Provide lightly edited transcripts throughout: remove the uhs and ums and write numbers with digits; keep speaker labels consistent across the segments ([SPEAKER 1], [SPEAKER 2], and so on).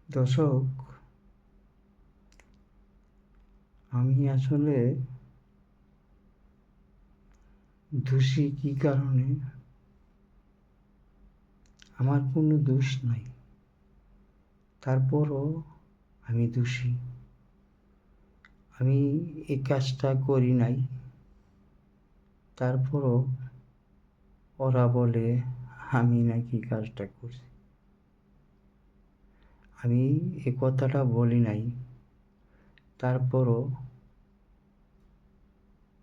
[SPEAKER 1] দর্শক, আমি আসলে দোষী কী কারণে? আমার কোনো দোষ নাই, তারপরও আমি দোষী। আমি এই কাজটা করি নাই, তারপরও ওরা বলে আমি নাকি কাজটা করছি। আমি এ কথাটা বলি নাই, তারপরও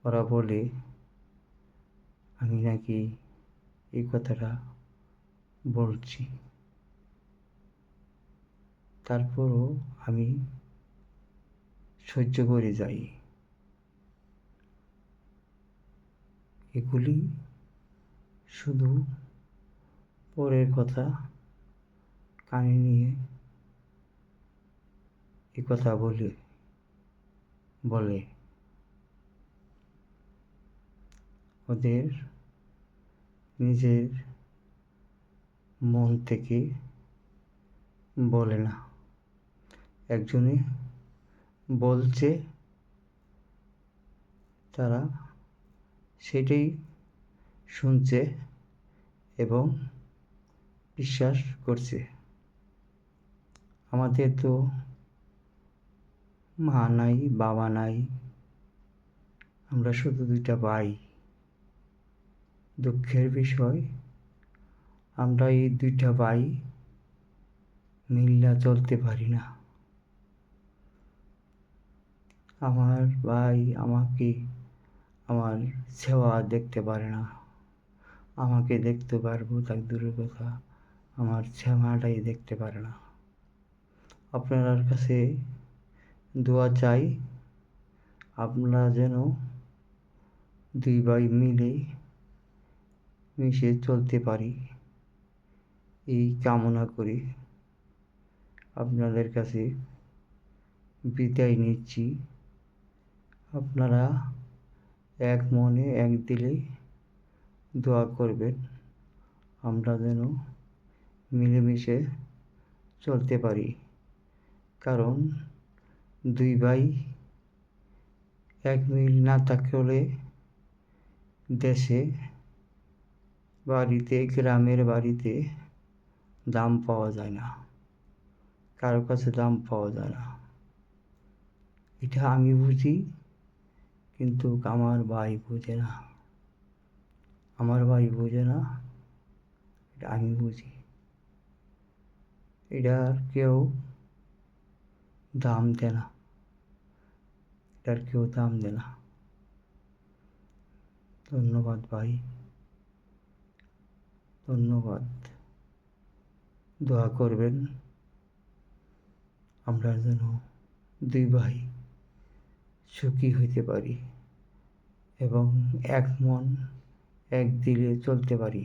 [SPEAKER 1] ওরা বলে আমি নাকি এই কথাটা বলছি। তারপরও আমি সহ্য করে যাই। এগুলি শুধু পরের কথা কানে নিয়ে এ কথা বলে ওদের নিজের মন থেকে বলে না। একজনে বলছে, তারা সেটাই শুনছে এবং বিশ্বাস করছে। আমাদের তো মা নাই, বাবা নাই, আমরা শুধু 2টা ভাই। দুঃখের বিষয়, আমরা এই 2টা ভাই মিল্লা চলতে পারি না। আমার ভাই আমাকে আমার সেবা দেখতে পারে না। আমাকে দেখতে পারবো তার দূরের কথা, আমার সেবাটাই দেখতে পারে না। আপনার কাছে দোয়া চাই, আপনারা যেন 2 ভাই মিলে মিশে চলতে পারি, এই কামনা করি। আপনাদের কাছে বিদায় নিচ্ছি। আপনারা এক মনে এক দিলে দোয়া করবেন, আমরা যেন মিলেমিশে চলতে পারি। কারণ 2 ভাই এক মিল না থাকলে দেশে বাড়িতে, গ্রামের বাড়িতে দাম পাওয়া যায় না, কারো কাছে দাম পাওয়া যায় না। এটা আমি বুঝি, কিন্তু আমার ভাই বোঝে না। আমার ভাই বোঝে না, এটা আমি বুঝি। এটার কেউ দাম দেয় না, এটার কেউ দাম দেয় না। ধন্যবাদ ভাই, ধন্যবাদ। দোয়া করবেন আমরা যেন 2 ভাই সুখী হইতে পারি এবং এক মন এক দিলে চলতে পারি।